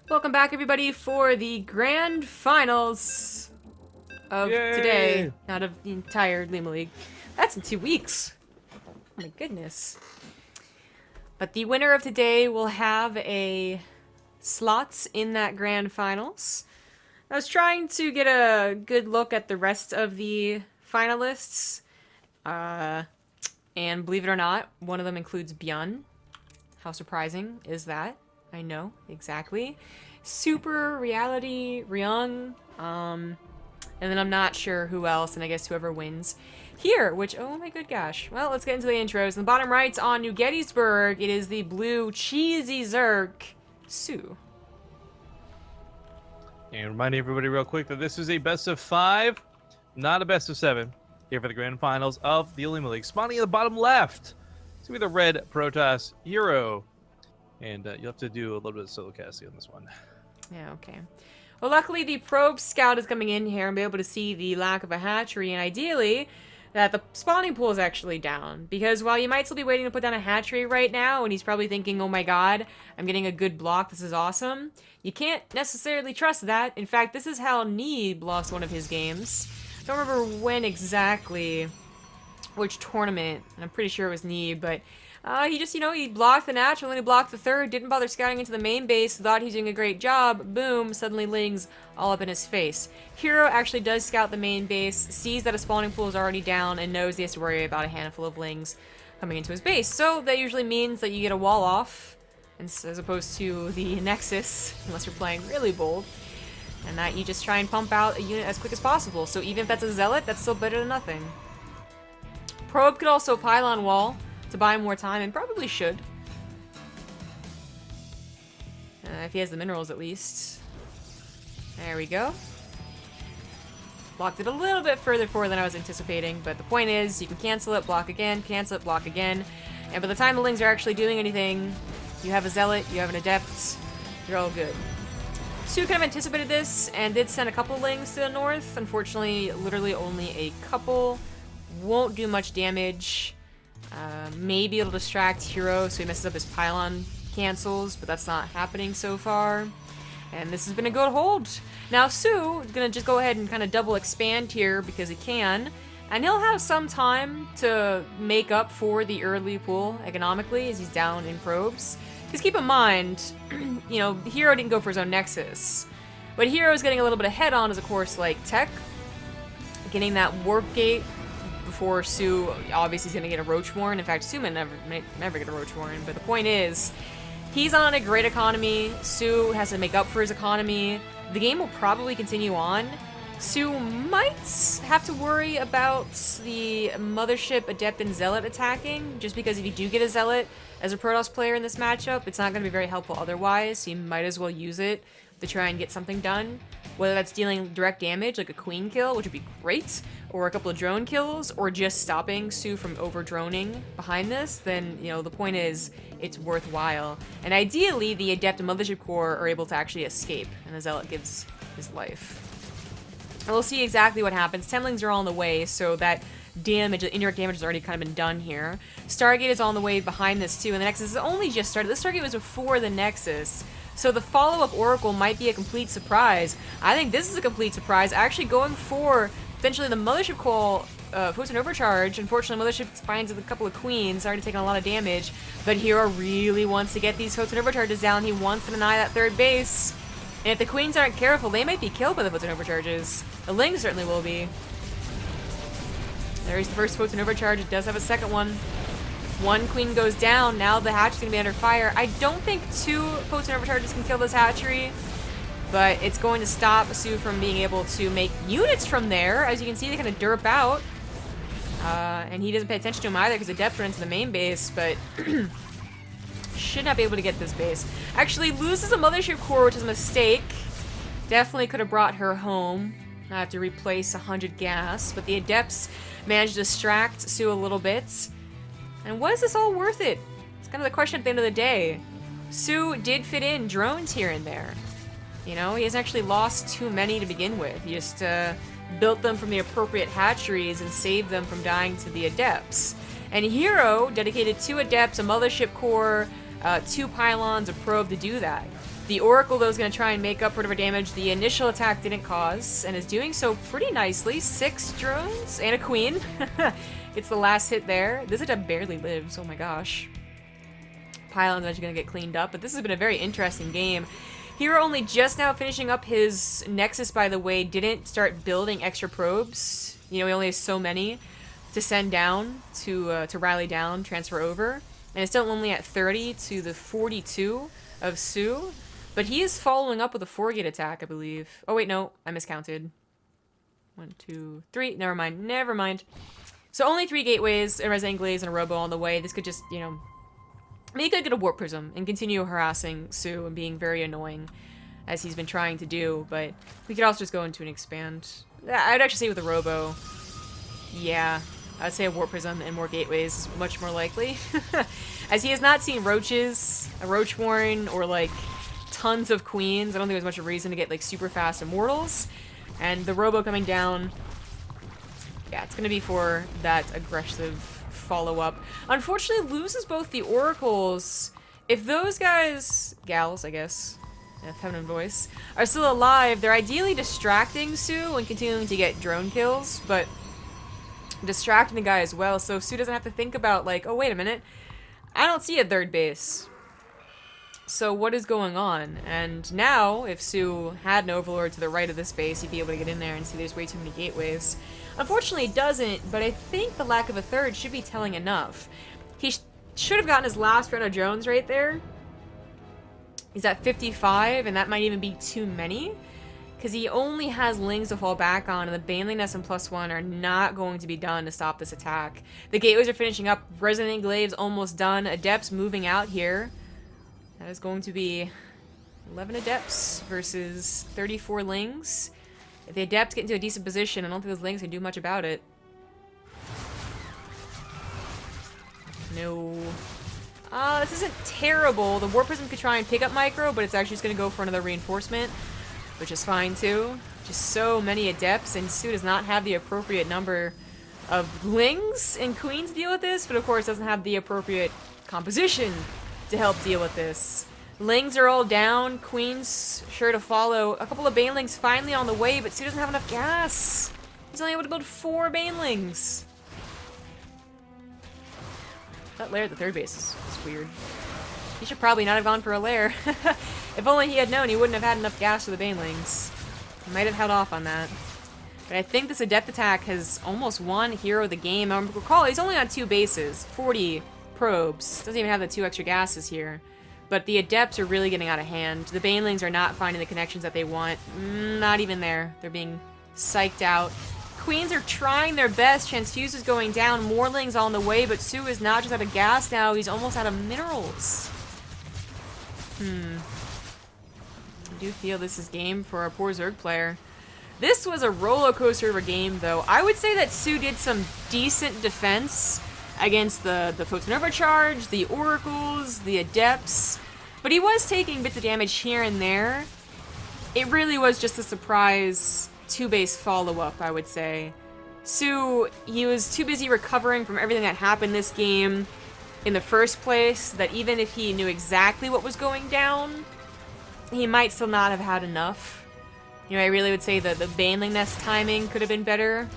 Welcome back, everybody, for the grand finals of today, not of the entire Olimoleague. That's in 2 weeks. Oh my goodness. But the winner of today will have a slots in that grand finals. I was trying to get a good look at the rest of the finalists. And believe it or not, one of them includes Byun. How surprising is that? I know, exactly. Super Reality Ryung. And then I'm not sure who else, and I guess whoever wins here, which, oh my good gosh. Well, let's get into the intros. In the bottom right, on New Gettysburg, it is the blue cheesy Zerk, soO. And reminding everybody real quick that this is a best of 5, not a best of 7, here for the grand finals of the Olimoleague. Spawning in the bottom left, it's going to be the red Protoss herO. And you'll have to do a little bit of solo casting on this one. Yeah, okay. Well, luckily the probe scout is coming in here and be able to see the lack of a hatchery, and ideally that the spawning pool is actually down. Because while you might still be waiting to put down a hatchery right now, and he's probably thinking, oh my god, I'm getting a good block, this is awesome, you can't necessarily trust that. In fact, this is how Neeb lost one of his games. I don't remember when exactly, which tournament, and I'm pretty sure it was Neeb, but he just, he blocked the natural, and he blocked the third, didn't bother scouting into the main base, thought he was doing a great job, boom, suddenly Ling's all up in his face. herO actually does scout the main base, sees that a spawning pool is already down, and knows he has to worry about a handful of Lings coming into his base. So that usually means that you get a wall off, as opposed to the Nexus, unless you're playing really bold, and that you just try and pump out a unit as quick as possible. So even if that's a Zealot, that's still better than nothing. Probe could also pylon wall to buy more time, and probably should. If he has the minerals, at least. There we go. Blocked it a little bit further forward than I was anticipating, but the point is, you can cancel it, block again, cancel it, block again, and by the time the Lings are actually doing anything, you have a Zealot, you have an Adept, you're all good. soO kind of anticipated this, and did send a couple Lings to the north. Unfortunately, literally only a couple. Won't do much damage. Maybe it'll distract herO so he messes up his pylon cancels, but that's not happening so far. And this has been a good hold. Now soO is going to just go ahead and kind of double expand here because he can, and he'll have some time to make up for the early pool economically as he's down in probes. Because keep in mind, herO didn't go for his own Nexus. What herO is getting a little bit ahead on is, of course, like tech, getting that warp gate before soO obviously is going to get a Roach Warren. In fact, soO may never get a Roach Warren, but the point is, he's on a great economy. soO has to make up for his economy. The game will probably continue on. soO might have to worry about the Mothership, Adept, and Zealot attacking, just because if you do get a Zealot as a Protoss player in this matchup, it's not going to be very helpful otherwise, so you might as well use it to try and get something done. Whether that's dealing direct damage, like a queen kill, which would be great, or a couple of drone kills, or just stopping soO from over-droning behind this, then, the point is, it's worthwhile. And ideally, the Adept and Mothership Core are able to actually escape, and the Zealot gives his life. And we'll see exactly what happens. 10 Lings are all on the way, so that damage, indirect damage has already kind of been done here. Stargate is on the way behind this too, and the Nexus has only just started. This Stargate was before the Nexus. So the follow-up Oracle might be a complete surprise. I think this is a complete surprise. Actually going for potentially the Mothership Call, Photon Overcharge. Unfortunately, Mothership finds a couple of Queens, already taking a lot of damage. But herO really wants to get these Photon Overcharges down. He wants to deny that third base. And if the Queens aren't careful, they might be killed by the Photon Overcharges. The Ling certainly will be. There's the first Photon Overcharge. It does have a second one. One Queen goes down, now the hatchery's gonna be under fire. I don't think 2 Photon Overcharges can kill this hatchery, but it's going to stop soO from being able to make units from there. As you can see, they kind of derp out. And he doesn't pay attention to him either because the Adept runs into the main base, but should not be able to get this base. Actually loses a Mothership Core, which is a mistake. Definitely could have brought her home. I have to replace 100 gas, but the Adepts managed to distract soO a little bit. And was this all worth it? It's kind of the question at the end of the day. soO did fit in drones here and there. He hasn't actually lost too many to begin with. He just built them from the appropriate hatcheries and saved them from dying to the Adepts. And herO dedicated 2 Adepts, a Mothership Core, 2 pylons, a probe to do that. The Oracle, though, is going to try and make up for whatever damage the initial attack didn't cause, and is doing so pretty nicely. 6 drones and a queen. It's the last hit there. This attack barely lives, oh my gosh. Pylon's actually going to get cleaned up, but this has been a very interesting game. herO only just now finishing up his Nexus, by the way, didn't start building extra probes. You know, he only has so many to send down, to rally down, transfer over. And it's still only at 30 to the 42 of soO. But he is following up with a 4-gate attack, I believe. Oh, wait, no. I miscounted. 1, 2, 3. Never mind. Never mind. So only 3 gateways, a Resident Glaze, and a Robo on the way. This could just, you know... I mean, he could get a Warp Prism and continue harassing soO and being very annoying, as he's been trying to do. But we could also just go into an Expand. I'd actually say with a Robo, yeah. I'd say a Warp Prism and more gateways is much more likely. As he has not seen roaches, a Roach Warren, or like... tons of queens. I don't think there's much of a reason to get like super fast immortals. And the Robo coming down, yeah, it's gonna be for that aggressive follow-up. Unfortunately, loses both the Oracles. If those guys, gals, I guess, feminine voice, are still alive, they're ideally distracting soO and continuing to get drone kills, but distracting the guy as well, so soO doesn't have to think about like, oh wait a minute, I don't see a third base. So what is going on? And now, if soO had an Overlord to the right of this base, he'd be able to get in there and see there's way too many gateways. Unfortunately, it doesn't, but I think the lack of a third should be telling enough. He should have gotten his last round of drones right there. He's at 55, and that might even be too many, because he only has Lings to fall back on, and the Baneling Nest and +1 are not going to be done to stop this attack. The gateways are finishing up. Resident Glaive's almost done. Adepts moving out here. That is going to be 11 Adepts versus 34 Lings. If the Adepts get into a decent position, I don't think those Lings can do much about it. No. This isn't terrible. The Warp Prism could try and pick up Micro, but it's actually just going to go for another reinforcement, which is fine too. Just so many Adepts, and soO does not have the appropriate number of Lings and Queens to deal with this, but of course doesn't have the appropriate composition to help deal with this. Lings are all down, Queens sure to follow. A couple of Banelings finally on the way, but soO doesn't have enough gas. He's only able to build 4 Banelings. That lair at the third base is weird. He should probably not have gone for a lair. If only he had known, he wouldn't have had enough gas for the Banelings. He might have held off on that. But I think this Adept attack has almost won herO the game. I recall he's only on 2 bases, 40 probes. Doesn't even have the 2 extra gases here. But the Adepts are really getting out of hand. The Banelings are not finding the connections that they want. Not even there. They're being psyched out. Queens are trying their best. Transfuse is going down. More Lings on the way, but soO is not just out of gas now. He's almost out of minerals. I do feel this is game for our poor Zerg player. This was a roller coaster of a game, though. I would say that soO did some decent defense against the Photon Overcharge, the Oracles, the Adepts, but he was taking bits of damage here and there. It really was just a surprise 2-base follow-up, I would say. soO, he was too busy recovering from everything that happened this game in the first place, that even if he knew exactly what was going down, he might still not have had enough. You know, I really would say that the Baneling Nest timing could have been better.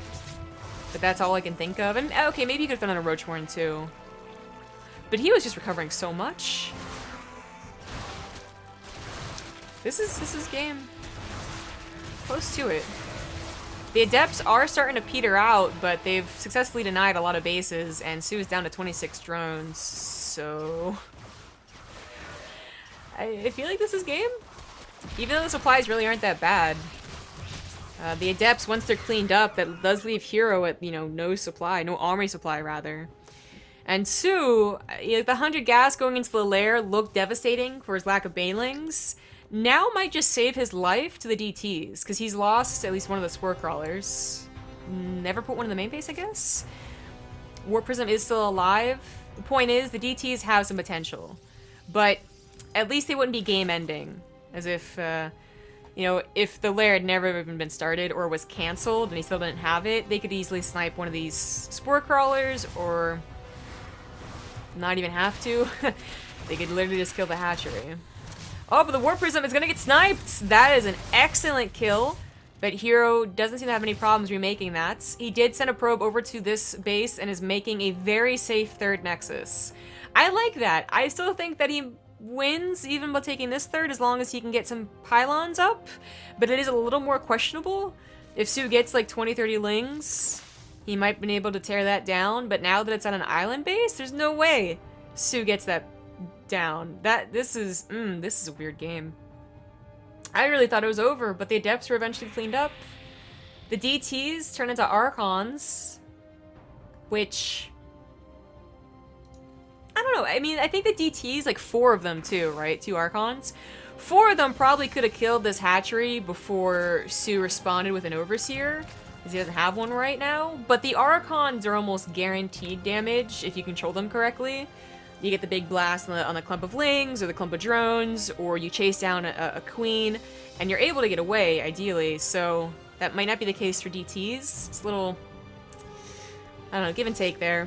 But that's all I can think of. And okay, maybe he could have done on a Roach Warren too. But he was just recovering so much. This is game. Close to it. The Adepts are starting to peter out, but they've successfully denied a lot of bases, and soO is down to 26 drones, so... I feel like this is game. Even though the supplies really aren't that bad. The Adepts, once they're cleaned up, that does leave herO at, you know, no supply, no armory supply, rather. And soO, the 100 gas going into the lair looked devastating for his lack of Banelings. Now might just save his life to the DTs, because he's lost at least one of the Spore Crawlers. Never put one in the main base, I guess? Warp Prism is still alive. The point is, the DTs have some potential. But at least they wouldn't be game-ending. As if, you know, if the lair had never even been started or was cancelled and he still didn't have it, they could easily snipe one of these Spore Crawlers, or not even have to. They could literally just kill the hatchery. Oh, but the Warp Prism is gonna get sniped! That is an excellent kill. But herO doesn't seem to have any problems remaking that. He did send a probe over to this base and is making a very safe third Nexus. I like that. I still think that he wins even by taking this third as long as he can get some pylons up. But it is a little more questionable. If soO gets like 20-30 lings, he might have been able to tear that down. But now that it's on an island base, there's no way soO gets that down. This is a weird game. I really thought it was over, but the Adepts were eventually cleaned up. The DTs turn into Archons, which... I don't know. I mean, I think the DTs, like 4 of them too, right? 2 Archons. 4 of them probably could have killed this hatchery before soO responded with an Overseer, because he doesn't have one right now. But the Archons are almost guaranteed damage if you control them correctly. You get the big blast on the clump of lings or the clump of drones, or you chase down a queen, and you're able to get away, ideally. So that might not be the case for DTs. It's a little, I don't know, give and take there.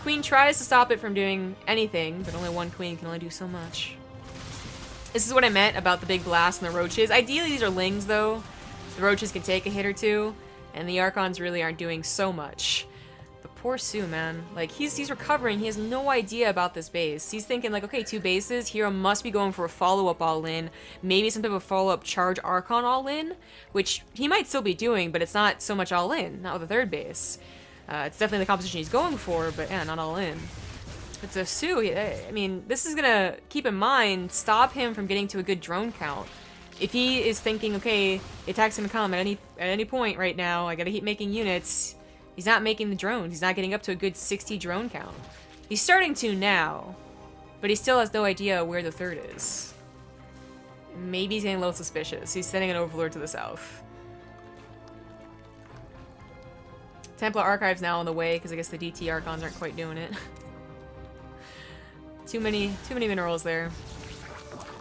Queen tries to stop it from doing anything, but only one queen can only do so much. This is what I meant about the big blast and the roaches. Ideally, these are lings, though. The roaches can take a hit or two, and the Archons really aren't doing so much. But poor soO, man. Like, he's recovering. He has no idea about this base. He's thinking, like, okay, 2 bases. herO must be going for a follow-up all-in. Maybe some type of follow-up charge Archon all-in, which he might still be doing, but it's not so much all-in. Not with the 3rd base. It's definitely the composition he's going for, but yeah, not all-in. But so soO, I mean, this is gonna, keep in mind, stop him from getting to a good drone count. If he is thinking, okay, the attack's gonna come at any point right now, I gotta keep making units, he's not making the drones. He's not getting up to a good 60 drone count. He's starting to now, but he still has no idea where the 3rd is. Maybe he's getting a little suspicious. He's sending an Overlord to the south. Templar Archive's now on the way, because I guess the DT Archons aren't quite doing it. Too many minerals there.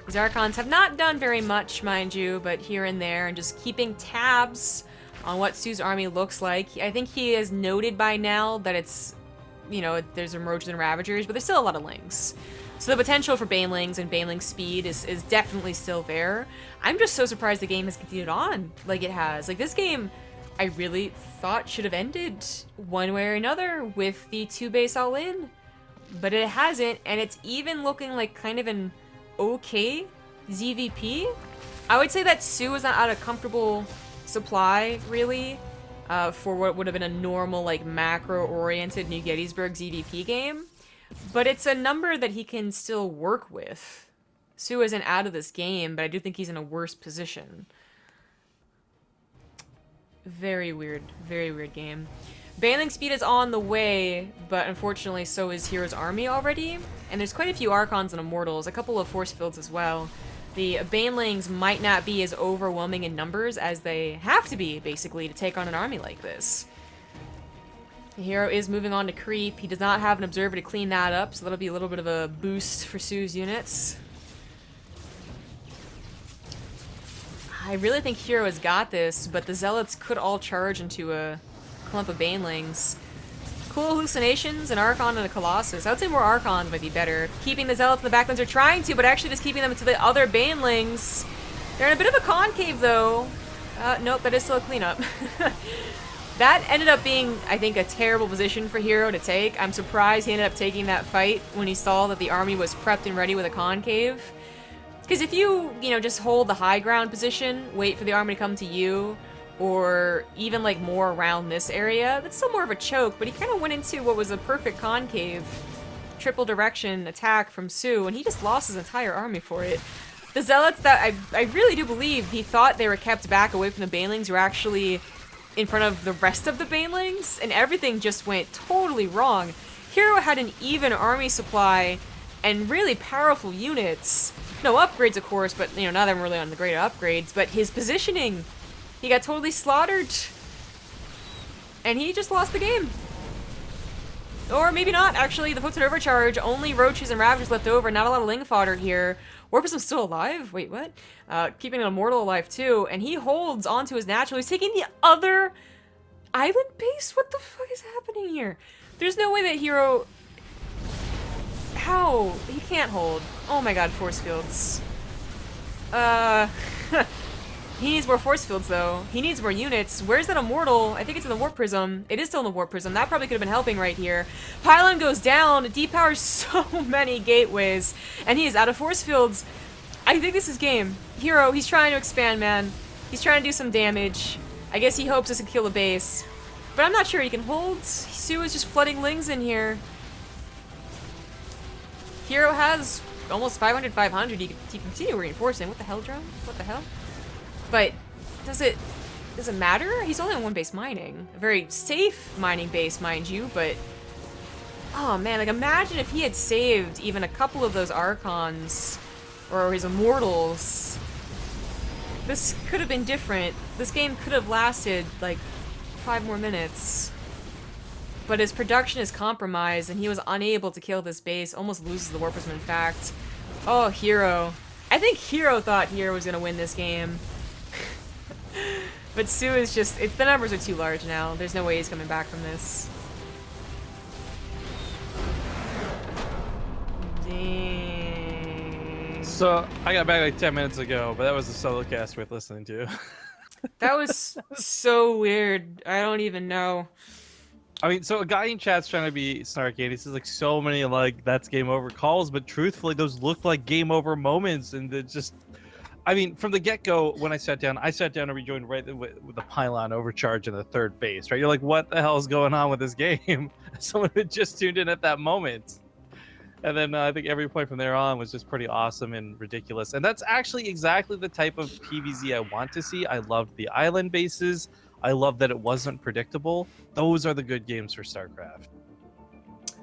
These Archons have not done very much, mind you, but here and there, and just keeping tabs on what soO's army looks like. I think he has noted by now that it's, you know, there's Roaches and Ravagers, but there's still a lot of lings. So the potential for Banelings and Baneling speed is definitely still there. I'm just so surprised the game has continued on like it has. Like, this game, I really thought should have ended one way or another with the 2 base all-in. But it hasn't, and it's even looking like kind of an okay ZVP. I would say that soO is not at a comfortable supply, really, for what would have been a normal, like, macro-oriented New Gettysburg ZVP game. But it's a number that he can still work with. soO isn't out of this game, but I do think he's in a worse position. Very weird game. Baneling speed is on the way, but unfortunately so is herO's army already. And there's quite a few Archons and Immortals, a couple of Force Fields as well. The Banelings might not be as overwhelming in numbers as they have to be, basically, to take on an army like this. herO is moving on to creep. He does not have an Observer to clean that up, so that'll be a little bit of a boost for soO's units. I really think herO has got this, but the Zealots could all charge into a clump of Banelings. Cool hallucinations, an Archon, and a Colossus. I would say more Archons might be better. Keeping the Zealots in the backlands are trying to, but actually just keeping them to the other Banelings. They're in a bit of a concave, though. Nope, that is still a cleanup. That ended up being, I think, a terrible position for herO to take. I'm surprised he ended up taking that fight when he saw that the army was prepped and ready with a concave. Because if you know, just hold the high ground position, wait for the army to come to you, or even, like, more around this area, that's still more of a choke, but he kind of went into what was a perfect concave triple direction attack from soO, and he just lost his entire army for it. The Zealots that I really do believe he thought they were kept back away from the Banelings were actually in front of the rest of the Banelings, and everything just went totally wrong. herO had an even army supply and really powerful units. No upgrades, of course, but, you know, none of them really on the great upgrades, but his positioning, he got totally slaughtered, and he just lost the game. Or maybe not, actually. The Footstool Overcharge, only Roaches and Ravagers left over, not a lot of Ling fodder here. Warpism's still alive? Wait, what? Keeping an Immortal alive, too, and he holds onto his natural. He's taking the other island base? What the fuck is happening here? There's no way that herO... How? He can't hold. Oh my god, Force Fields. He needs more force fields, though. He needs more units. Where's that Immortal? I think it's in the Warp Prism. It is still in the Warp Prism. That probably could have been helping right here. Pylon goes down. Depowers so many gateways. And he is out of force fields. I think this is game. herO, he's trying to expand, man. He's trying to do some damage. I guess he hopes this can kill the base. But I'm not sure he can hold. soO is just flooding Lings in here. herO has almost 500, 500. He can continue reinforcing. What the hell, drone? What the hell? But does it matter? He's only on one base mining. A very safe mining base, mind you, but oh man, like imagine if he had saved even a couple of those Archons or his Immortals. This could have been different. This game could have lasted like 5 more minutes. But his production is compromised and he was unable to kill this base, almost loses the Warp Prism in fact. Oh, herO. I think herO thought herO was gonna win this game. But soO is just, the numbers are too large now. There's no way he's coming back from this. Dang. So, I got back like 10 minutes ago, but that was a solo cast worth listening to. That was so weird. I don't even know. I mean, so a guy in chat's trying to be snarky, and he says like so many like that's game over calls, but truthfully, those looked like game over moments, and it just, I mean, from the get-go, when I sat down and rejoined right with the pylon overcharge in the third base, right? You're like, what the hell is going on with this game? Someone had just tuned in at that moment. And then I think every point from there on was just pretty awesome and ridiculous. And that's actually exactly the type of PvZ I want to see. I loved the island bases. I love that it wasn't predictable. Those are the good games for StarCraft.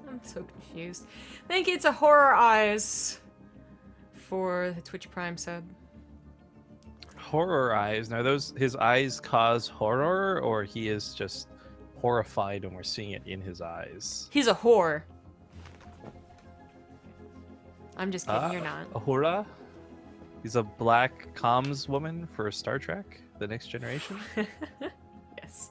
I'm so confused. Thank you, it's a horror eyes for the Twitch Prime sub. Horror eyes. Now, those his eyes cause horror, or he is just horrified and we're seeing it in his eyes? He's a whore. I'm just kidding, you're not. Ahura? He's a black comms woman for Star Trek, The Next Generation? Yes.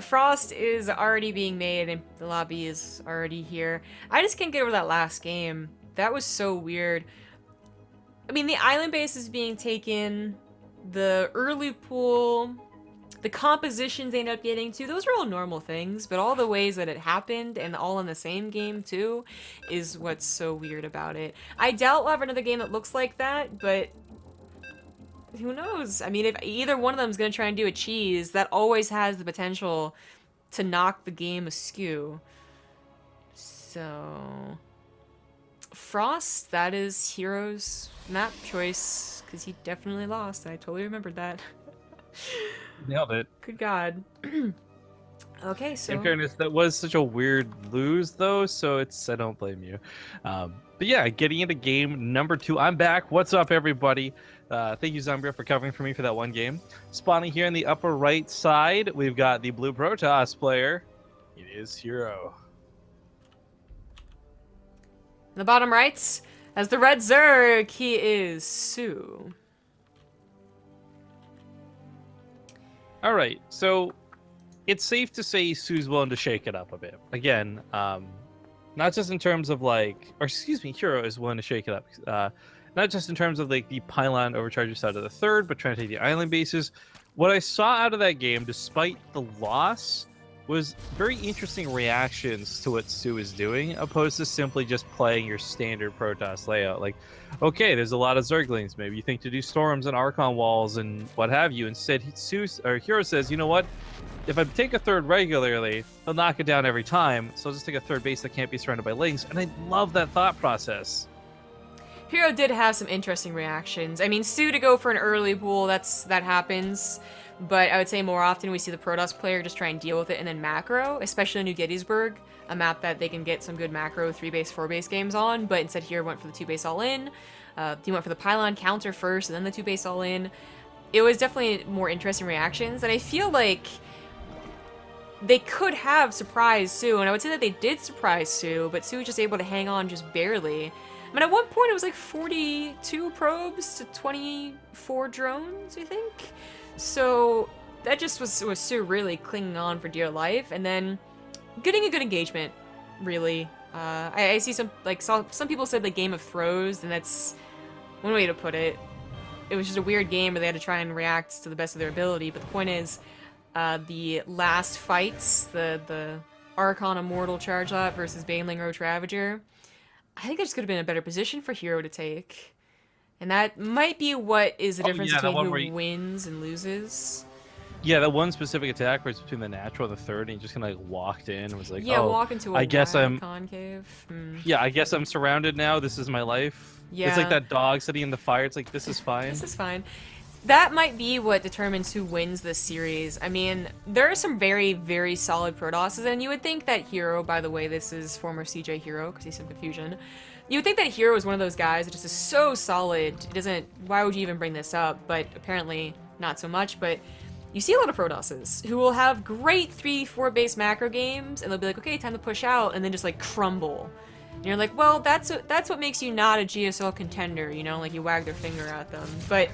Frost is already being made and the lobby is already here. I just can't get over that last game. That was so weird. I mean, the island base is being taken, the early pool, the compositions they end up getting to, those are all normal things, but all the ways that it happened and all in the same game too is what's so weird about it. I doubt we'll have another game that looks like that, but who knows? I mean, if either one of them is going to try and do a cheese, that always has the potential to knock the game askew. So Frost, that is herO's map choice, because he definitely lost. I totally remembered that. Nailed it. Good God. Okay, so... In fairness, that was such a weird lose, though, so it's... I don't blame you. But yeah, getting into game number 2. I'm back. What's up, everybody? Thank you, Zumbria, for covering for me for that one game. Spawning here in the upper right side, we've got the blue Protoss player. It is herO. In the bottom right, as the red Zerg, he is soO. All right, so it's safe to say soO's willing to shake it up a bit. Again, not just in terms of like, or excuse me, herO is willing to shake it up. Not just in terms of like the pylon overcharges out of the third, but trying to take the island bases. What I saw out of that game, despite the loss, was very interesting reactions to what soO is doing, opposed to simply just playing your standard Protoss layout. Like, okay, there's a lot of Zerglings. Maybe you think to do storms and Archon walls and what have you. Instead, herO says, you know what? If I take a third regularly, he'll knock it down every time. So I'll just take a third base that can't be surrounded by Lings. And I love that thought process. herO did have some interesting reactions. I mean, soO to go for an early pool, that happens. But I would say more often we see the Protoss player just try and deal with it and then macro, especially in New Gettysburg, a map that they can get some good macro 3-base, 4-base games on, but instead here went for the 2-base all-in. He went for the pylon counter first and then the 2-base all-in. It was definitely more interesting reactions, and I feel like they could have surprised soO, and I would say that they did surprise soO, but soO was just able to hang on just barely. I mean, at one point it was like 42 probes to 24 drones, I think? So that just was soO really clinging on for dear life, and then getting a good engagement, really. I see some people said the Game of Throws, and that's one way to put it. It was just a weird game where they had to try and react to the best of their ability. But the point is, the last fights, the Archon Immortal Chargelot versus Baneling Roach Ravager, I think that just could have been a better position for herO to take. And that might be what is the difference between who wins and loses. Yeah, that one specific attack where it's between the natural and the third, and he just kind of like walked in and was like, yeah, "Oh, walk into a I guess I'm concave." Yeah, I guess I'm surrounded now. This is my life. Yeah. It's like that dog sitting in the fire. It's like, this is fine. This is fine. That might be what determines who wins this series. I mean, there are some very, very solid Protosses, and you would think that herO, by the way, this is former CJ herO, because he's some confusion. You would think that herO is one of those guys that just is so solid. It doesn't, why would you even bring this up? But apparently not so much, but you see a lot of Protosses who will have great 3-4 base macro games, and they'll be like, okay, time to push out, and then just like crumble. And you're like, well, that's what makes you not a GSL contender, you know, like you wag their finger at them. But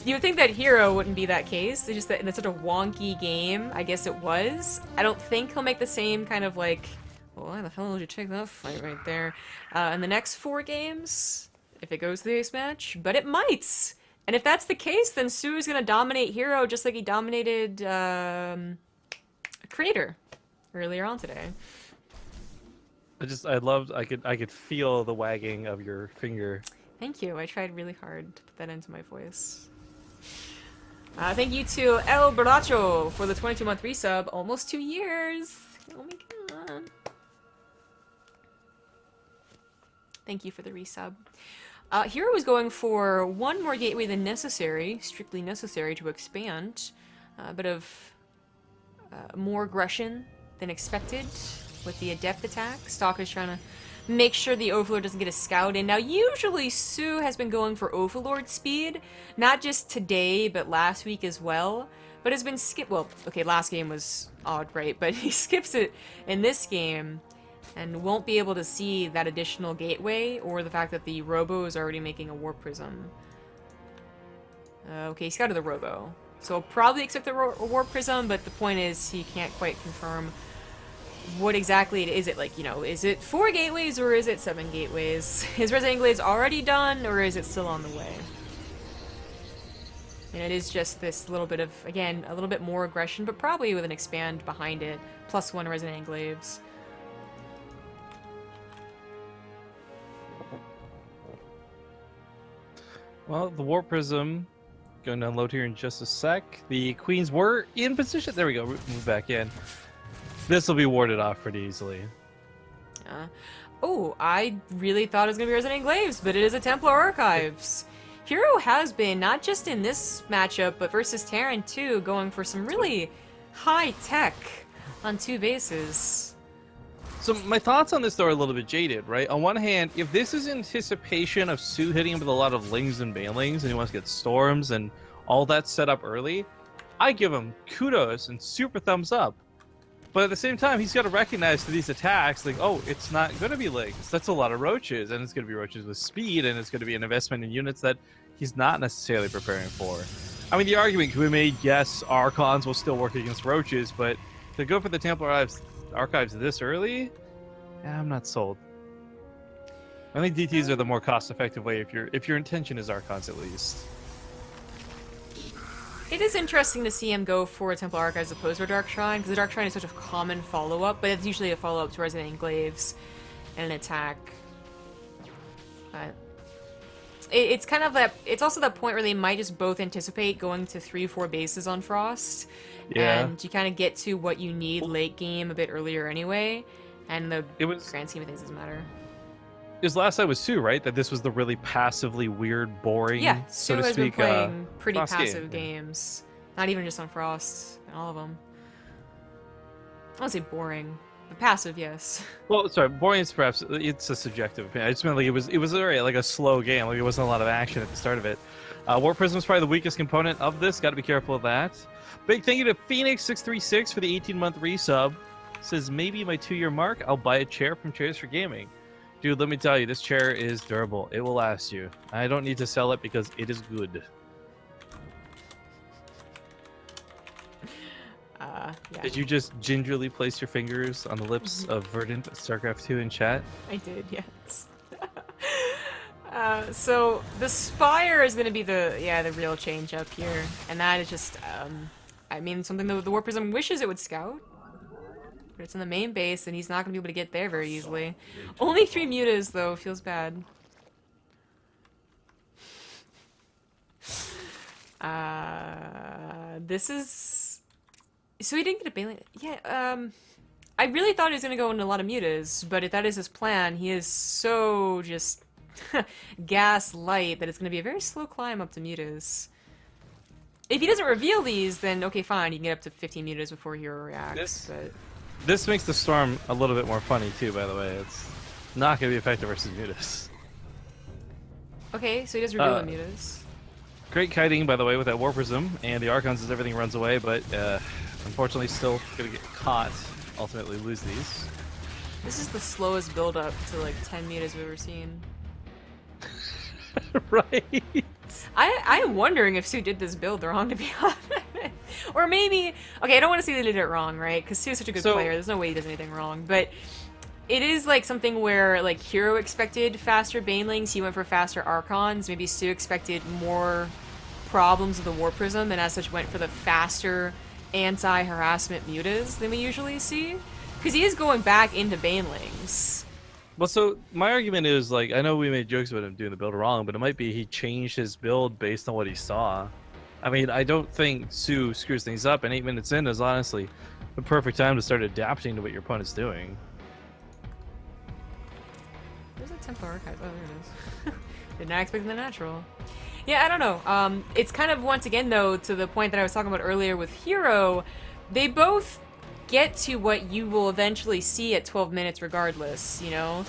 you would think that herO wouldn't be that case. It's just that in such a wonky game, I guess it was. I don't think he'll make the same kind of like, well, why the hell would you take that fight right there? In the next 4 games, if it goes to the ace match, but it might. And if that's the case, then soO is going to dominate herO just like he dominated Creator earlier on today. I could feel the wagging of your finger. Thank you. I tried really hard to put that into my voice. Thank you to El Baracho for the 22-month resub. Almost 2 years. Oh my god. Thank you for the resub. herO was going for one more gateway than necessary, strictly necessary to expand. A bit of more aggression than expected with the Adept attack. Stalker's trying to make sure the Overlord doesn't get a scout in. Now, usually soO has been going for Overlord speed, not just today, but last week as well. But has been skipped. Well, okay, last game was odd, right? But he skips it in this game and won't be able to see that additional gateway or the fact that the Robo is already making a Warp Prism. Okay, he scouted the Robo. So I'll probably expect a Warp Prism, but the point is he can't quite confirm what exactly is it, like, you know, is it 4 gateways or is it 7 gateways? Is Resident Glade's already done or is it still on the way? And it is just this little bit of, again, a little bit more aggression, but probably with an expand behind it. +1 Resident Glaives. Well, the Warp Prism going to unload here in just a sec. The Queens were in position. There we go. Move back in. This will be warded off pretty easily. Oh, I really thought it was going to be Resident Glaives, but it is a Templar Archives. herO has been, not just in this matchup, but versus Terran too, going for some really high tech on 2 bases. So my thoughts on this, though, are a little bit jaded, right? On one hand, if this is anticipation of soO hitting him with a lot of Lings and Banelings, and he wants to get Storms and all that set up early, I give him kudos and super thumbs up. But at the same time, he's got to recognize for these attacks, like, oh, it's not going to be Lings. That's a lot of Roaches, and it's going to be Roaches with speed, and it's going to be an investment in units that he's not necessarily preparing for. I mean, the argument can be made, yes, Archons will still work against Roaches, but to go for the Templar Archives this early, I'm not sold. I think DTs are the more cost-effective way if your intention is Archons at least. It is interesting to see him go for a Templar Archive as opposed to a Dark Shrine, because the Dark Shrine is such a common follow-up, but it's usually a follow-up to Resident Glaives and an attack. But it's kind of that. It's also that point where they might just both anticipate going to 3-4 bases on Frost, and you kind of get to what you need late game a bit earlier anyway, and the grand scheme of things doesn't matter. It was last night with soO, right? That this was the really passively weird, boring, so to soO has speak, been playing pretty passive game. games. Not even just on Frost, all of them. I won't say boring, but passive, yes. Well, sorry, boring is perhaps, it's a subjective opinion. I just meant like it was already like a slow game. Like it wasn't a lot of action at the start of it. Warp Prism is probably the weakest component of this. Got to be careful of that. Big thank you to Phoenix636 for the 18-month resub. Says, maybe my 2-year mark, I'll buy a chair from Chairs for Gaming. Dude, let me tell you, this chair is durable. It will last you. I don't need to sell it because it is good. Yeah. Did you just gingerly place your fingers on the lips of Verdant StarCraft 2 in chat? I did, yes. So the Spire is gonna be the real change up here, and that is just I mean something that the War Prism wishes it would scout, but it's in the main base and he's not gonna be able to get there very easily. Only 3 mutas though, feels bad. This is so he didn't get a Baneling. Yeah, I really thought he was gonna go into a lot of mutas, but if that is his plan, he is so just gas light that it's gonna be a very slow climb up to mutas. If he doesn't reveal these, then okay, fine, you can get up to 15 mutas before hero reacts. This makes the storm a little bit more funny too, by the way. It's not gonna be effective versus mutas. Okay, so he does reveal the mutas. Great kiting, by the way, with that War Prism, and the Archons as everything runs away, but unfortunately still gonna get caught. Ultimately lose these. This is the slowest build up to like 10 mutas we've ever seen. Right. I'm wondering if soO did this build wrong, to be honest. Or maybe, okay, I don't want to say they did it wrong, right? Because soO is such a good player. There's no way he does anything wrong. But it is like something where like herO expected faster Banelings, he went for faster Archons. Maybe soO expected more problems with the War Prism, and as such went for the faster anti-harassment mutas than we usually see. Because he is going back into Banelings. Well, so my argument is, like, I know we made jokes about him doing the build wrong, but it might be he changed his build based on what he saw. I mean, I don't think soO screws things up, and 8 minutes in is honestly the perfect time to start adapting to what your opponent's doing. There's a Templar Archive. Oh, there it is. Did not expect the natural. Yeah, I don't know. It's kind of, once again, though, to the point that I was talking about earlier with herO, they both get to what you will eventually see at 12 minutes regardless, you know?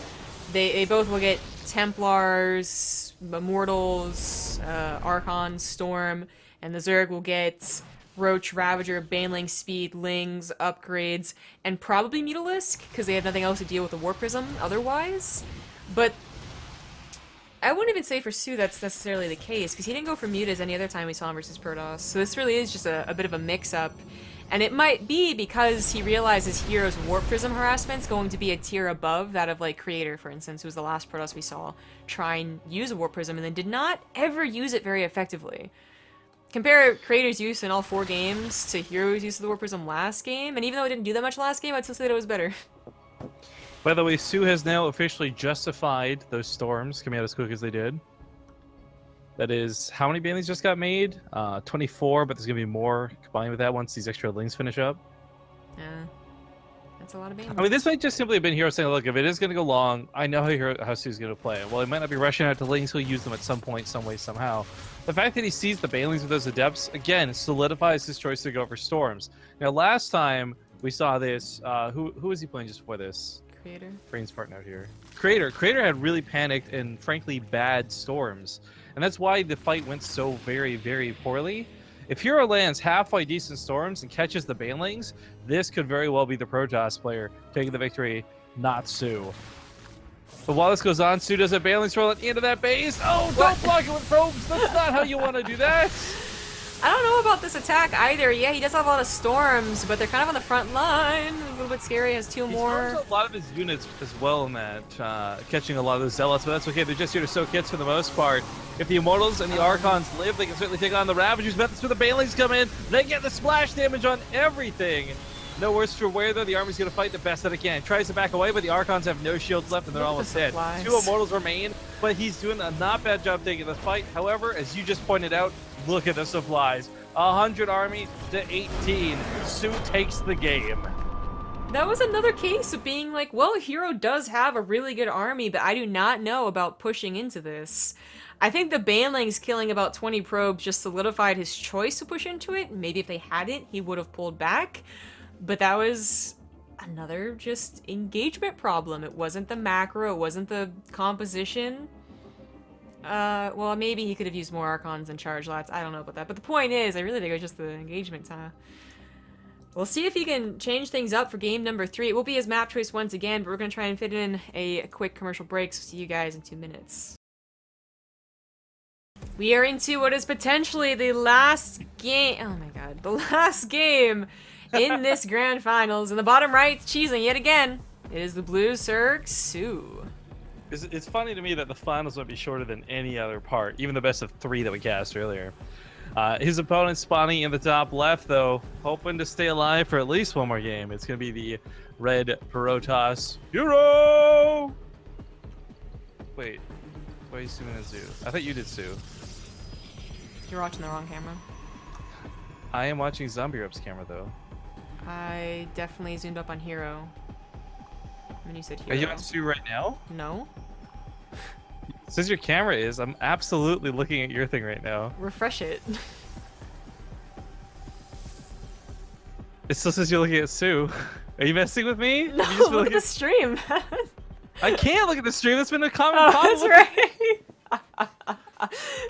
They both will get Templars, Immortals, Archon, Storm, and the Zerg will get Roach, Ravager, Baneling, Speed, Lings, upgrades, and probably Mutalisk, because they have nothing else to deal with the War Prism otherwise. But I wouldn't even say for soO that's necessarily the case, because he didn't go for mutas any other time we saw him versus Protoss. So this really is just a bit of a mix-up. And it might be because he realizes hero's War Prism harassment's going to be a tier above that of, like, Creator, for instance, who was the last Protoss we saw try and use a War Prism and then did not ever use it very effectively. Compare Creator's use in all 4 games to hero's use of the War Prism last game, and even though it didn't do that much last game, I'd still say that it was better. By the way, soO has now officially justified those storms coming out as quick as they did. That is, how many Banelings just got made? 24, but there's going to be more combined with that once these extra Lings finish up. Yeah, that's a lot of Banelings. I mean, this might just simply have been herO saying, look, if it is going to go long, I know how soO's going to play. Well, he might not be rushing out to Lings, he'll use them at some point, some way, somehow. The fact that he sees the Banelings with those Adepts, again, solidifies his choice to go for Storms. Now, last time we saw this, who was he playing just before this? Creator. Brain's farting out here. Creator had really panicked and, frankly, bad Storms. And that's why the fight went so very, very poorly. If herO lands halfway decent Storms and catches the Banelings, this could very well be the Protoss player taking the victory, not soO. But while this goes on, soO does a Banelings roll at the end of that base. Oh, don't block it with probes! That's not how you want to do that! I don't know about this attack either. Yeah, he does have a lot of Storms, but they're kind of on the front line. A little bit scary, has 2 more. He storms a lot of his units as well in that, catching a lot of those Zealots, but that's okay. They're just here to soak hits for the most part. If the Immortals and the Archons live, they can certainly take on the Ravagers, but that's where the Banelings come in. They get the splash damage on everything. No worse for wear, though. The army's going to fight the best that it can. Tries to back away, but the Archons have no shields left, and they're almost dead. 2 Immortals remain, but he's doing a not bad job taking the fight. However, as you just pointed out, look at the supplies. 100 army to 18. soO takes the game. That was another case of being like, well, herO does have a really good army, but I do not know about pushing into this. I think the Banelings killing about 20 probes just solidified his choice to push into it. Maybe if they hadn't, he would have pulled back. But that was another just engagement problem. It wasn't the macro, it wasn't the composition. Well, maybe he could have used more Archons and Charge Lats. I don't know about that. But the point is, I really think it was just the engagement time. We'll see if he can change things up for game number 3. It will be his map choice once again, but we're going to try and fit in a quick commercial break, so see you guys in 2 minutes. We are into what is potentially the last game. Oh my god. The last game in this grand finals. In the bottom right, cheesing yet again. It is the blue Zerg soO. It's funny to me that the finals would be shorter than any other part, even the best of 3 that we cast earlier. His opponent spawning in the top left, though, hoping to stay alive for at least one more game. It's going to be the red Protoss herO! Wait, why are you zooming in Zoo? I thought you did Zoo. You're watching the wrong camera. I am watching Zombie Ropes camera, though. I definitely zoomed up on herO. When you said herO. Are you on Zoo right now? No. Since your camera is, I'm absolutely looking at your thing right now. Refresh it. It still says you're looking at Sue. Are you messing with me? No, You just look at the stream. I can't look at the stream. That's been a common Oh, problem. that's right.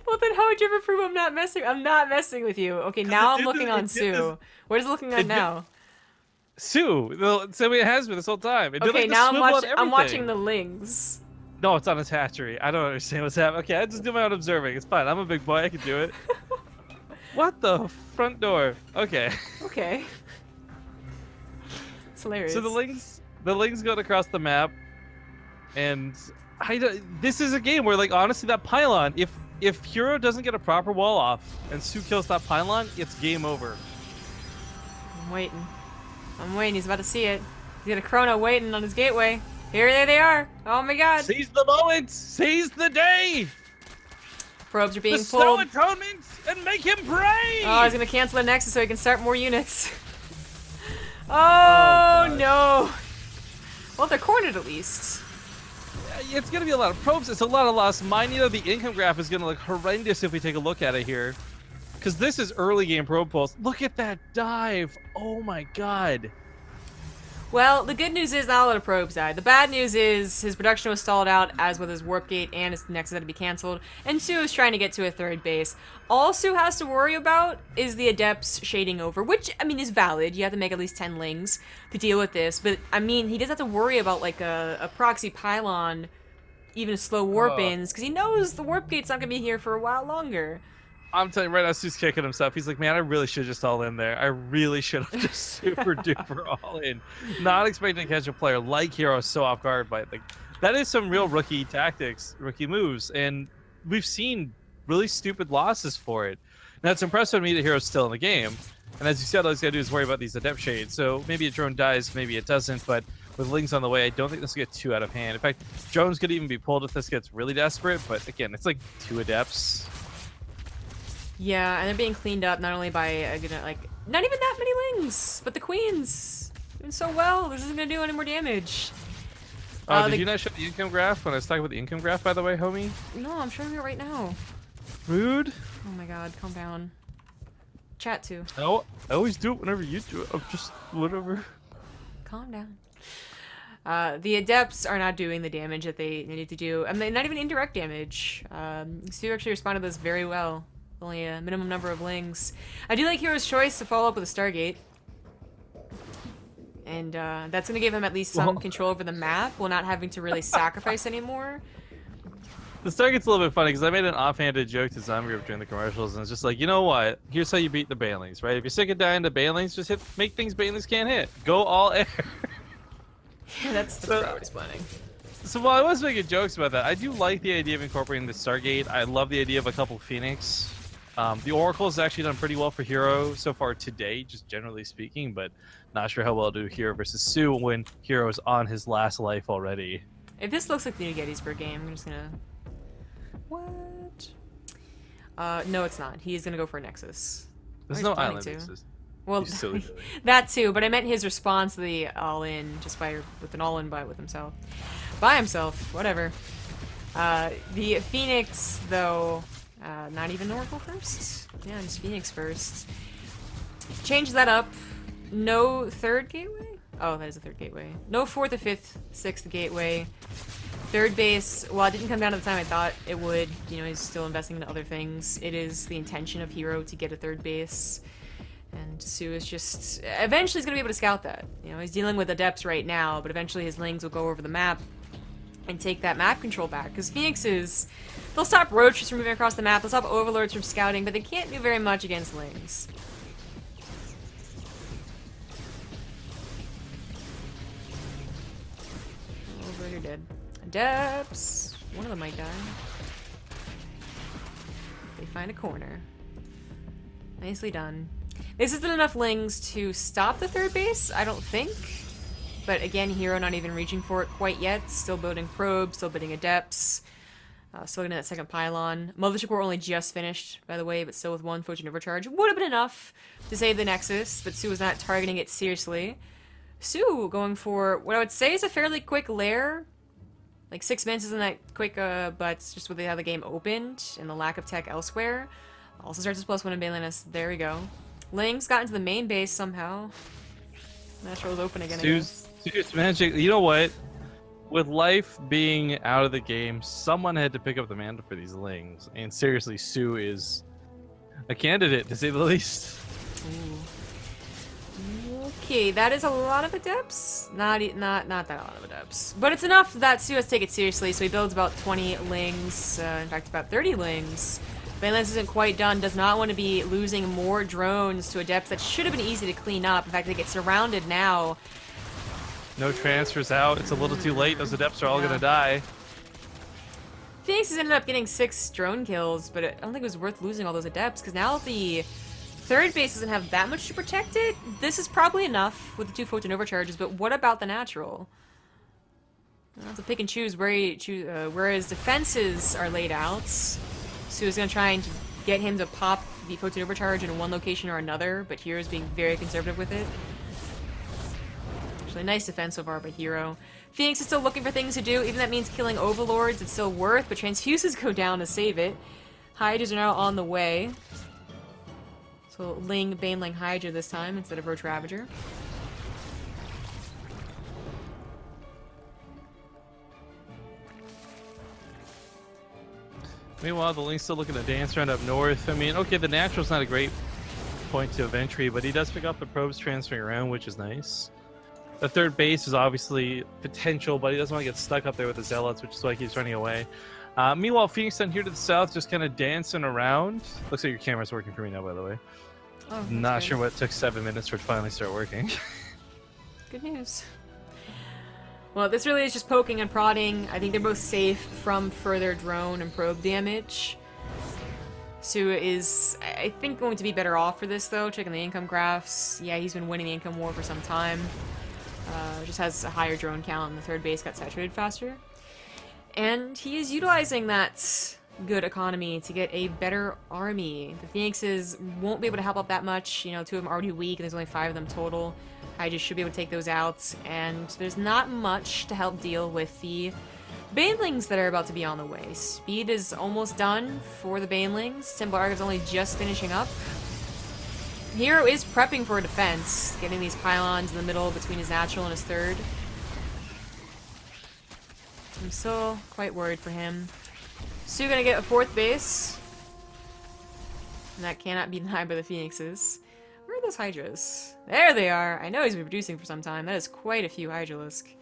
Well, then how would you ever prove I'm not messing? I'm not messing with you. Okay, now I'm looking on Sue. What is it looking on now? Sue. So it has been this whole time. It did, Okay, like, the now swivel and I'm watching everything. the lings. No, it's on its hatchery. I don't understand what's happening. Okay, I just do my own observing. It's fine. I'm a big boy. I can do it. What the front door? Okay. Okay. It's hilarious. So the lings go across the map, and this is a game where, like, honestly, that pylon, if herO doesn't get a proper wall off and Sue kills that pylon, it's game over. I'm waiting. I'm waiting. He's about to see it. He's got a chrono waiting on his gateway. Here they are. Oh my god. Seize the moment. Seize the day. Probes are being Bestow pulled. atonement and make him pray. Oh, he's gonna cancel the Nexus so he can start more units. Oh no. Well, they're cornered at least. It's gonna be a lot of probes. It's a lot of lost mine. You know, the income graph is gonna look horrendous if we take a look at it here, because this is early game probe pulse. Look at that dive. Oh my god. Well, the good news is not a lot of probes died. The bad news is his production was stalled out, as with his warp gate, and his Nexus had to be canceled. And Sue is trying to get to a third base. All Sue has to worry about is the Adepts shading over, which, I mean, is valid. You have to make at least 10 lings to deal with this. But, I mean, he doesn't have to worry about, like, a proxy pylon, even a slow warp-ins, because he knows the warp gate's not going to be here for a while longer. I'm telling you right now, Sue's kicking himself. He's like, man, I really should just all in there. I really should have just super duper all in. Not expecting to catch a player like herO so off guard by it. Like, that is some real rookie tactics, rookie moves, and we've seen really stupid losses for it. Now, it's impressive to me that herO's still in the game. And as you said, all he's got to do is worry about these Adept Shades. So maybe a drone dies, maybe it doesn't, but with Lings on the way, I don't think this will get too out of hand. In fact, drones could even be pulled if this gets really desperate, but again, it's like 2 Adepts. Yeah, and they're being cleaned up not only by, like, not even that many lings, but the queens. Doing so well, this isn't going to do any more damage. Oh, did you not show the income graph when I was talking about the income graph, by the way, homie? No, I'm showing it right now. Rude. Oh my god, calm down. Chat too. No, I always do it whenever you do it. I'm just whatever. Calm down. The Adepts are not doing the damage that they need to do. I mean, not even indirect damage. Stu actually responded to this very well. Only a minimum number of lings. I do like herO's choice to follow up with a Stargate. And that's going to give him at least some control over the map while not having to really sacrifice anymore. The Stargate's a little bit funny because I made an offhanded joke to Zombie Group during the commercials, and it's just like, you know what? Here's how you beat the Banelings, right? If you're sick of dying to Banelings, just make things Banelings can't hit. Go all air. Yeah, that's what I was planning. So while I was making jokes about that, I do like the idea of incorporating the Stargate. I love the idea of a couple Phoenix. The Oracle has actually done pretty well for herO so far today, just generally speaking, but not sure how well it'll do herO versus Sue when herO is on his last life already. If this looks like the new Gettysburg game, I'm just gonna... What? No, it's not. He's gonna go for a Nexus. There's He's no planning island to. Nexus. Well, Silly. that too, but I meant his response to the all-in, just with an all-in by himself. By himself, whatever. The Phoenix, though, not even Oracle first? Yeah, just Phoenix first. Change that up. No third gateway? Oh, that is a third gateway. No fourth or fifth, sixth gateway. Third base, well, it didn't come down to the time I thought it would. You know, he's still investing in other things. It is the intention of herO to get a third base. And Sue is just... Eventually he's going to be able to scout that. You know, he's dealing with Adepts right now, but eventually his Lings will go over the map and take that map control back. Because Phoenixes, they'll stop Roaches from moving across the map, they'll stop Overlords from scouting, but they can't do very much against Lings. Overlord, you're dead. Depths. One of them might die. They find a corner. Nicely done. This isn't enough lings to stop the third base, I don't think. But again, herO not even reaching for it quite yet. Still building probes, still building adepts. Still looking at that second pylon. Mothership Core only just finished, by the way, but still with one Photon Overcharge. Would have been enough to save the Nexus, but soO was not targeting it seriously. soO going for what I would say is a fairly quick lair. Like 6 minutes isn't that quick, but just with how the game opened and the lack of tech elsewhere. Also starts as +1 in Baneliness. There we go. Ling's got into the main base somehow. Natural's open again. soO's magic. You know what? With life being out of the game, someone had to pick up the mantle for these lings. And seriously, soO is a candidate, to say the least. Ooh. Okay, that is a lot of adepts. Not that a lot of adepts. But it's enough that soO has to take it seriously, so he builds about 20 lings. In fact, about 30 lings. Baneliness isn't quite done, does not want to be losing more drones to adepts that should have been easy to clean up. In fact, they get surrounded now. No transfers out. It's a little too late. Those adepts are all gonna die. Phoenix has ended up getting 6 drone kills, but I don't think it was worth losing all those adepts, because now the third base doesn't have that much to protect it. This is probably enough with the 2 Photon Overcharges, but what about the natural? I'll have to pick and choose where his defenses are laid out. So he's going to try and get him to pop the Photon Overcharge in one location or another, but herO's being very conservative with it. Actually, nice defense so far by herO. Phoenix is still looking for things to do. Even that means killing Overlords, it's still worth, but Transfuses go down to save it. Hydras are now on the way. So Baneling Hydra this time instead of Roach Ravager. Meanwhile, the Link's still looking to dance around up north. I mean, okay, the Natural's not a great point of entry, but he does pick up the probes transferring around, which is nice. The third base is obviously potential, but he doesn't want to get stuck up there with the Zealots, which is why he's running away. Meanwhile, Phoenix down here to the south just kind of dancing around. Looks like your camera's working for me now, by the way. Oh, Not good. sure what took 7 minutes for it to finally start working. Good news. Well, this really is just poking and prodding. I think they're both safe from further drone and probe damage. soO is, I think, going to be better off for this, though. Checking the income graphs. Yeah, he's been winning the income war for some time. Just has a higher drone count, and the third base got saturated faster. And he is utilizing that good economy to get a better army. The Phoenixes won't be able to help out that much. You know, 2 of them are already weak, and there's only 5 of them total. I just should be able to take those out, and there's not much to help deal with the Banelings that are about to be on the way. Speed is almost done for the Banelings. Temple Arc is only just finishing up. herO is prepping for a defense, getting these pylons in the middle between his natural and his third. I'm still quite worried for him. soO gonna get a 4th base. And that cannot be denied by the Phoenixes. Where are those Hydras? There they are! I know he's been producing for some time. That is quite a few Hydralisk.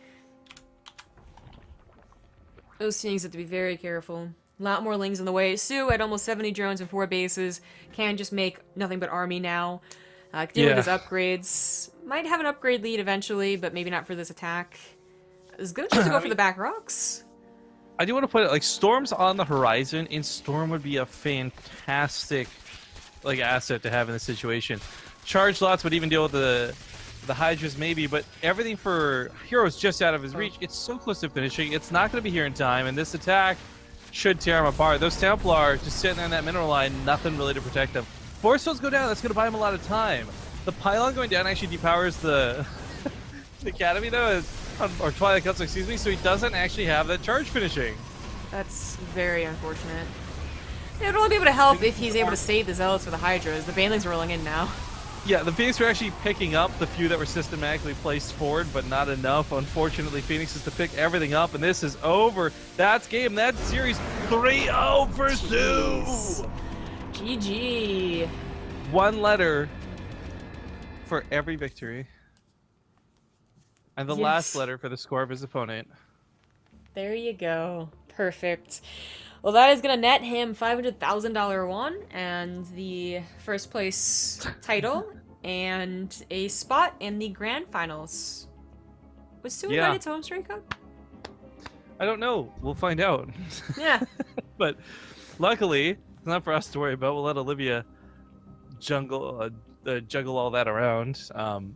Those Phoenixes have to be very careful. A lot more lings in the way. soO at almost 70 drones and 4 bases. Can just make nothing but army now. Continue with his upgrades. Might have an upgrade lead eventually, but maybe not for this attack. Is gonna choose to go for the back rocks. I do want to put it, like, Storm's on the horizon, and Storm would be a fantastic, like, asset to have in this situation. Charge lots would even deal with the Hydras maybe, but everything for herO's just out of his reach. It's so close to finishing. It's not going to be here in time, and this attack should tear him apart. Those Templar just sitting there in that mineral line, nothing really to protect them. Force fields go down. That's going to buy him a lot of time. The pylon going down actually depowers the the Academy, though, or Twilight Council, excuse me, so he doesn't actually have that charge finishing. That's very unfortunate. It would only be able to help if he's able to save the Zealots for the Hydras. The Banelings are rolling in now. Yeah, the Phoenix were actually picking up the few that were systematically placed forward, but not enough. Unfortunately, Phoenix is to pick everything up, and this is over. That's game. That's series 3-0 for soO. GG. 1 letter for every victory. And the last letter for the score of his opponent. There you go. Perfect. Well, that is going to net him $500,000 won and the first place title and a spot in the grand finals. Was soO invited to Home Straight Cup? I don't know. We'll find out. Yeah. But luckily, it's not for us to worry about. We'll let Olivia juggle all that around.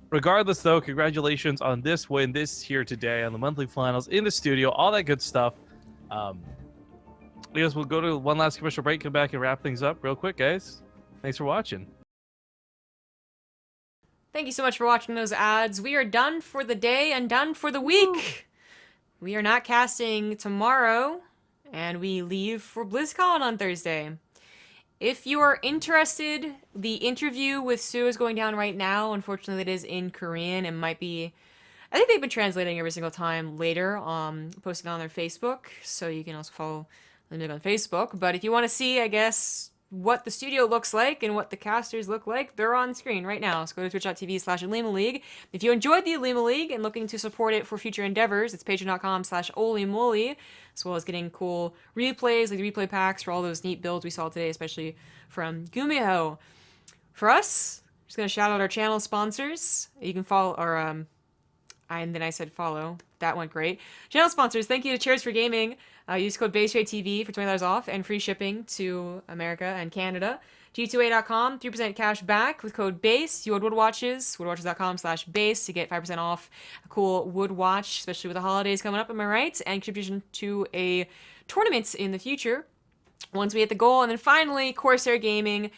Regardless, though, congratulations on this win, this here today on the monthly finals in the studio, all that good stuff. I guess we'll go to one last commercial break, come back and wrap things up real quick, guys. Thanks for watching. Thank you so much for watching those ads. We are done for the day and done for the week. We are not casting tomorrow, and we leave for BlizzCon on Thursday. If you are interested, the interview with soO is going down right now. Unfortunately, it is in Korean and might be... I think they've been translating every single time later, posting on their Facebook, so you can also follow them on Facebook. But if you want to see, I guess, what the studio looks like and what the casters look like, they're on screen right now. So go to twitch.tv/Olimoleague. If you enjoyed the Olimoleague and looking to support it for future endeavors, it's patreon.com/Olimoleague, as well as getting cool replays, like the replay packs for all those neat builds we saw today, especially from Gumiho. For us, just going to shout out our channel sponsors. You can follow our... and then I said follow. That went great. Channel sponsors, thank you to Cheers for Gaming. Use code BaseTradeTV for $20 off and free shipping to America and Canada. G2A.com, 3% cash back with code BASE. You had wood watches, woodwatches.com/base to get 5% off a cool wood watch, especially with the holidays coming up, am I right? And contribution to a tournament in the future once we hit the goal. And then finally, Corsair Gaming.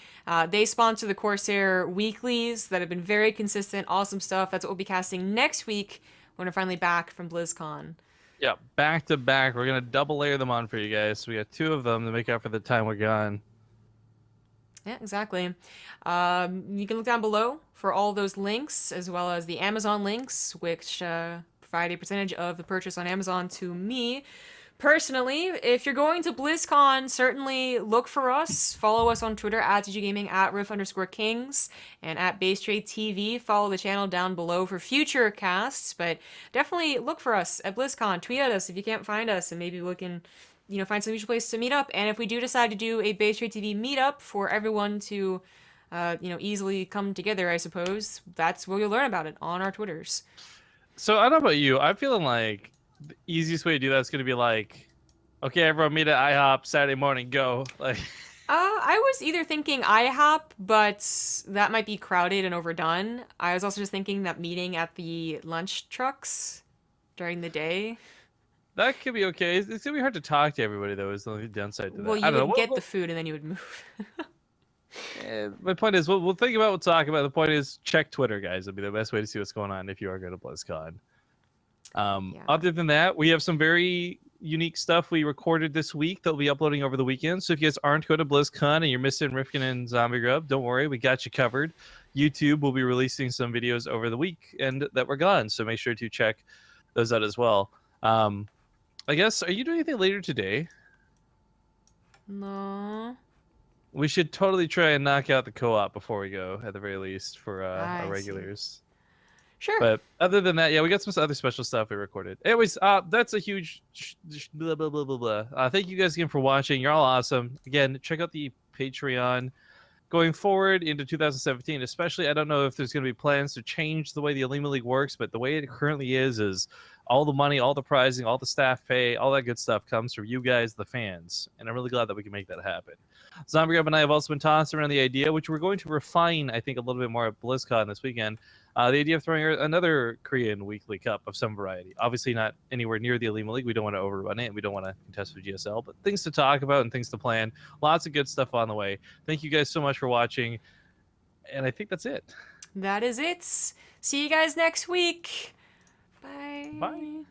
They sponsor the Corsair weeklies that have been very consistent, awesome stuff. That's what we'll be casting next week when we're finally back from BlizzCon. Yeah, back to back. We're going to double layer them on for you guys. So we got 2 of them to make up for the time we're gone. Yeah, exactly. You can look down below for all those links, as well as the Amazon links, which provide a percentage of the purchase on Amazon to me. Personally, if you're going to BlizzCon, certainly look for us. Follow us on Twitter at TGGaming, at Riff_Kings, and at BaseTradeTV. Follow the channel down below for future casts, but definitely look for us at BlizzCon. Tweet at us if you can't find us, and maybe we can, find some mutual place to meet up. And if we do decide to do a BaseTradeTV meetup for everyone to, easily come together, I suppose, that's where you'll learn about it on our Twitters. So I don't know about you. I'm feeling like the easiest way to do that is going to be like, okay, everyone meet at IHOP Saturday morning, go. Like, I was either thinking IHOP, but that might be crowded and overdone. I was also just thinking that meeting at the lunch trucks during the day. that could be okay. It's going to be hard to talk to everybody, though, is the only downside to that. Well, you would get the food and then you would move. My point is, we'll think about, we'll talk about. The point is, check Twitter, guys. It'll be the best way to see what's going on if you are going to BlizzCon. Other than that, we have some very unique stuff we recorded this week that we'll be uploading over the weekend. So if you guys aren't going to BlizzCon and you're missing Rifkin and Zombie Grub, don't worry, we got you covered. YouTube will be releasing some videos over the weekend that we're gone, so make sure to check those out as well. I guess, are you doing anything later today? No. We should totally try and knock out the co-op before we go, at the very least, for our regulars. Sure. But other than that, yeah, we got some other special stuff we recorded. Anyways, that's a huge blah, blah, blah, blah, blah. Thank you guys again for watching. You're all awesome. Again, check out the Patreon. Going forward into 2017, especially, I don't know if there's going to be plans to change the way the Olimoleague works, but the way it currently is all the money, all the prizing, all the staff pay, all that good stuff comes from you guys, the fans. And I'm really glad that we can make that happen. Zombie Grub and I have also been tossing around the idea, which we're going to refine, I think, a little bit more at BlizzCon this weekend. The idea of throwing another Korean weekly cup of some variety. Obviously not anywhere near the Olimoleague. We don't want to overrun it. We don't want to contest with GSL, but things to talk about and things to plan. Lots of good stuff on the way. Thank you guys so much for watching. And I think that's it. That is it. See you guys next week. Bye. Bye.